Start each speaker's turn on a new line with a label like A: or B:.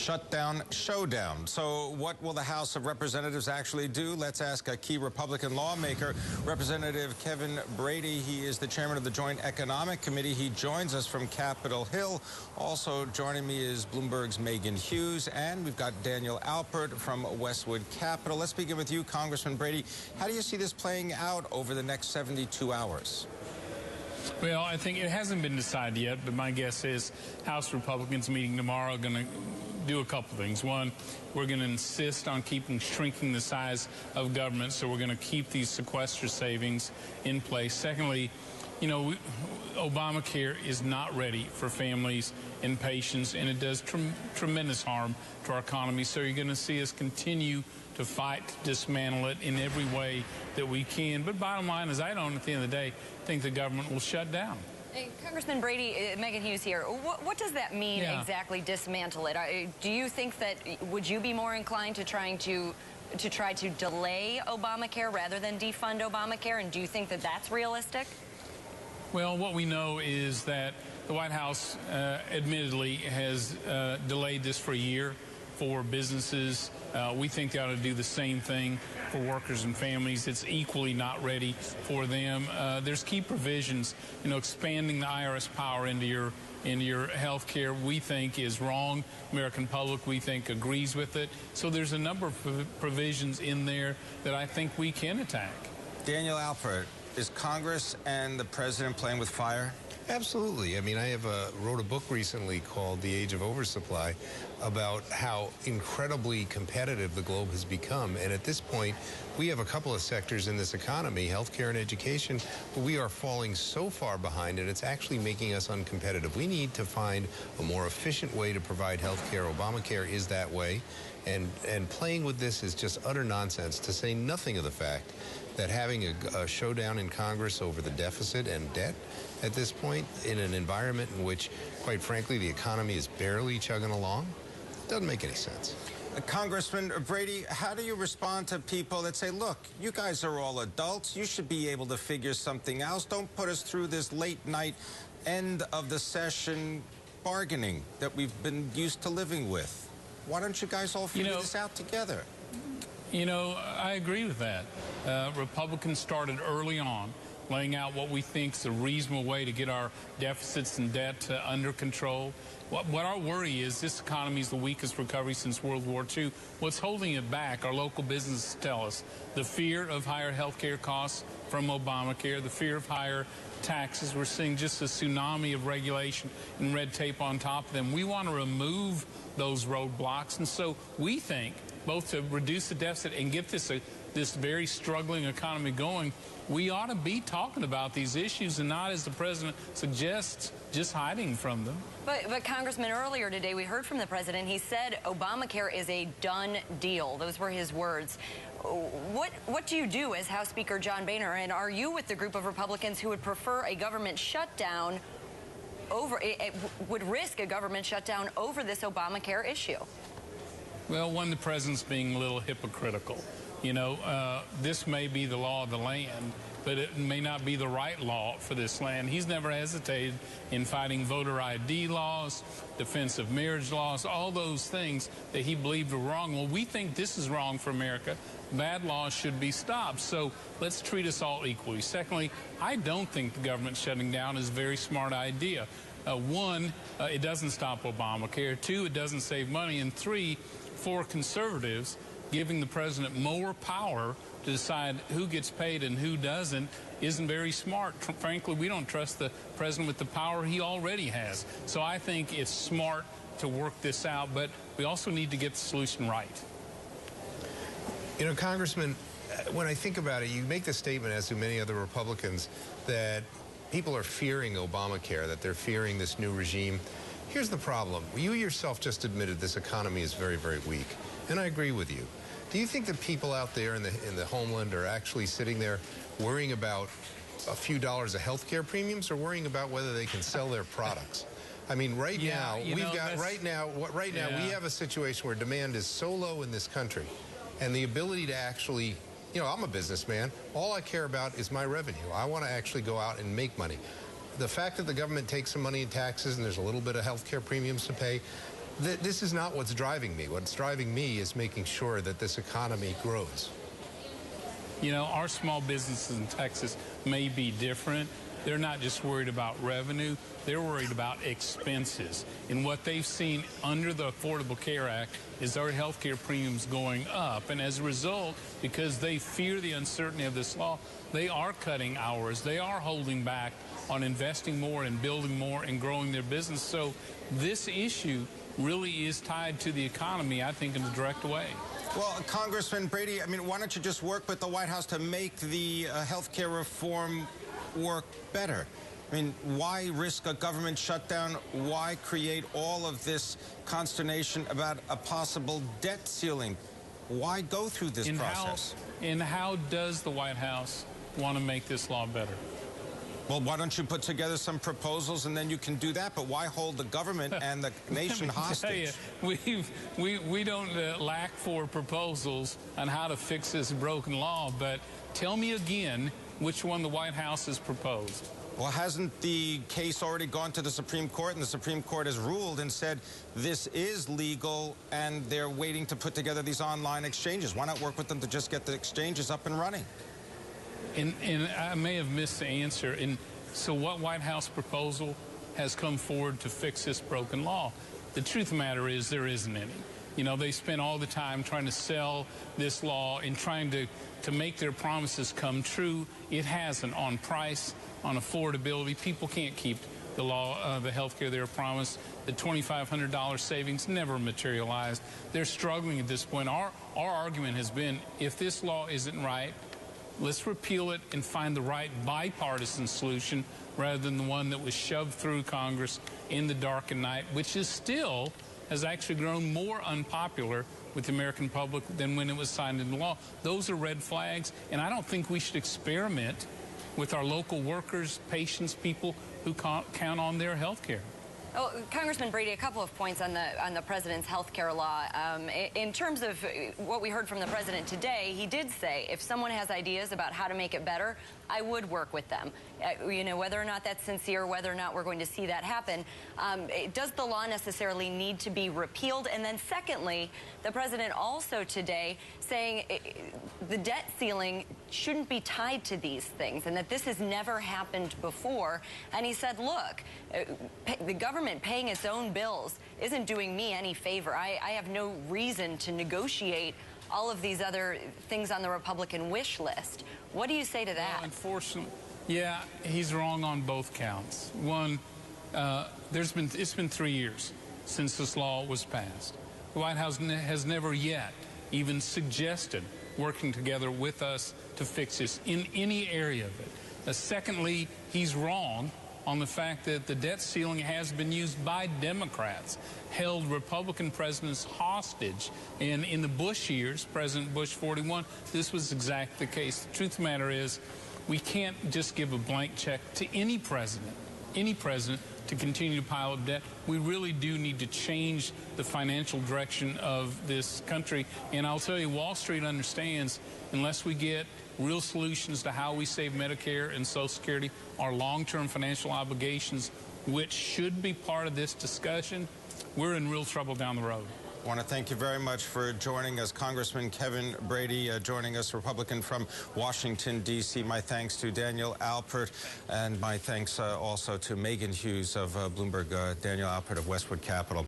A: shutdown showdown. So what will the House of Representatives actually do? Let's ask a key Republican lawmaker, Representative Kevin Brady. He is the chairman of the Joint Economic Committee. He joins us from Capitol Hill. Also joining me is Bloomberg's Megan Hughes, and we've got Daniel Alpert from Westwood Capitol. Let's begin with you, Congressman Brady. How do you see this playing out over the next 72 hours?
B: Well, I think it hasn't been decided yet, but my guess is House Republicans meeting tomorrow are going to do a couple things. One, we're going to insist on shrinking the size of government, so we're going to keep these sequester savings in place. Secondly, you know, ObamaCare is not ready for families and patients, and it does tremendous harm to our economy. So you're going to see us continue to fight to dismantle it in every way that we can. But bottom line is, I don't, at the end of the day, think the government will shut down.
C: Hey, Congressman Brady, Megan Hughes here. What does that mean exactly, dismantle it? Do you think that, would you be more inclined to try to delay Obamacare rather than defund Obamacare? And do you think that that's realistic?
B: Well, what we know is that the White House admittedly has delayed this for a year for businesses. We think they ought to do the same thing for workers and families. It's equally not ready for them. There's key provisions, you know, expanding the IRS power into your health care, we think is wrong. American public, we think, agrees with it. So there's a number of provisions in there that I think we can attack.
A: Daniel Alpert, is Congress and the president playing with fire?
D: Absolutely. I mean, I wrote a book recently called The Age of Oversupply about how incredibly competitive the globe has become. And at this point, we have a couple of sectors in this economy, healthcare and education, but we are falling so far behind and it's actually making us uncompetitive. We need to find a more efficient way to provide healthcare. ObamaCare is that way. And playing with this is just utter nonsense, to say nothing of the fact that having a showdown in Congress over the deficit and debt at this point, in an environment in which, quite frankly, the economy is barely chugging along, doesn't make any sense.
A: Congressman Brady, how do you respond to people that say, look, you guys are all adults, you should be able to figure something else, don't put us through this late night end of the session bargaining that we've been used to living with? Why don't you guys all figure this out together?
B: You know, I agree with that. Republicans started early on laying out what we think is a reasonable way to get our deficits and debt under control. What our worry is, this economy is the weakest recovery since World War II. What's holding it back, our local businesses tell us, the fear of higher health care costs from Obamacare, the fear of higher taxes. We're seeing just a tsunami of regulation and red tape on top of them. We want to remove those roadblocks, and so we think both to reduce the deficit and get this very struggling economy going, we ought to be talking about these issues and not, as the president suggests, just hiding from them.
C: But Congressman, earlier today we heard from the president. He said Obamacare is a done deal. Those were his words. What do you do as House Speaker John Boehner, and are you with the group of Republicans who would prefer a government shutdown would risk a government shutdown over this Obamacare issue?
B: Well, one, the president's being a little hypocritical. You know, this may be the law of the land, but it may not be the right law for this land. He's never hesitated in fighting voter ID laws, defense of marriage laws, all those things that he believed were wrong. Well, we think this is wrong for America. Bad laws should be stopped. So let's treat us all equally. Secondly, I don't think the government shutting down is a very smart idea. One, it doesn't stop Obamacare. Two, it doesn't save money. And three, for conservatives, giving the president more power to decide who gets paid and who doesn't isn't very smart. Frankly, we don't trust the president with the power he already has. So I think it's smart to work this out, but we also need to get the solution right.
D: You know, Congressman, when I think about it, you make the statement, as do many other Republicans, that people are fearing Obamacare, that they're fearing this new regime. Here's the problem. You yourself just admitted this economy is very, very weak, and I agree with you. Do you think that people out there in the homeland are actually sitting there worrying about a few dollars of health care premiums, or worrying about whether they can sell their products? I mean, right now, we have a situation where demand is so low in this country, and the ability to actually, you know, I'm a businessman. All I care about is my revenue. I want to actually go out and make money. The fact that the government takes some money in taxes and there's a little bit of health care premiums to pay, This is not what's driving me. What's driving me is making sure that this economy grows.
B: You know, our small businesses in Texas may be different. They're not just worried about revenue, they're worried about expenses. And what they've seen under the Affordable Care Act is their health care premiums going up. And as a result, because they fear the uncertainty of this law, they are cutting hours. They are holding back on investing more and building more and growing their business. So this issue really is tied to the economy, I think, in a direct way.
A: Well, Congressman Brady, I mean, why don't you just work with the White House to make the health care reform work better? I mean, why risk a government shutdown? Why create all of this consternation about a possible debt ceiling? Why go through this process?
B: And how does the White House want to make this law better?
A: Well, why don't you put together some proposals and then you can do that? But why hold the government and the nation hostage?
B: We don't lack for proposals on how to fix this broken law, but tell me again which one the White House has proposed.
A: Well, hasn't the case already gone to the Supreme Court, and the Supreme Court has ruled and said this is legal, and they're waiting to put together these online exchanges? Why not work with them to just get the exchanges up and running?
B: And I may have missed the answer. And so what White House proposal has come forward to fix this broken law? The truth of the matter is there isn't any. You know, they spent all the time trying to sell this law and trying to make their promises come true. It hasn't on price, on affordability. People can't keep the law, the health care they were promised. The $2,500 savings never materialized. They're struggling at this point. Our argument has been, if this law isn't right, let's repeal it and find the right bipartisan solution rather than the one that was shoved through Congress in the dark of night, which is still has actually grown more unpopular with the American public than when it was signed into law. Those are red flags, and I don't think we should experiment with our local workers, patients, people who count on their health care.
C: Oh, Congressman Brady, a couple of points on the president's health care law. In terms of what we heard from the president today, he did say if someone has ideas about how to make it better, I would work with them. You know, whether or not that's sincere, whether or not we're going to see that happen, does the law necessarily need to be repealed? And then secondly, the president also today saying the debt ceiling shouldn't be tied to these things and that this has never happened before. And he said, look, the government paying its own bills isn't doing me any favor. I have no reason to negotiate all of these other things on the Republican wish list. What do you say to that?
B: Well, unfortunately, yeah, he's wrong on both counts. One, it's been 3 years since this law was passed. The White House has never yet even suggested working together with us to fix this in any area of it. Secondly, he's wrong on the fact that the debt ceiling has been used by Democrats, held Republican presidents hostage. And in the Bush years, President Bush 41, this was exactly the case. The truth of the matter is, we can't just give a blank check to any president to continue to pile up debt. We really do need to change the financial direction of this country. And I'll tell you, Wall Street understands unless we get real solutions to how we save Medicare and Social Security, our long-term financial obligations, which should be part of this discussion, we're in real trouble down the road.
A: I want to thank you very much for joining us. Congressman Kevin Brady joining us, Republican from Washington, D.C. My thanks to Daniel Alpert, and my thanks also to Megan Hughes of Bloomberg, Daniel Alpert of Westwood Capital.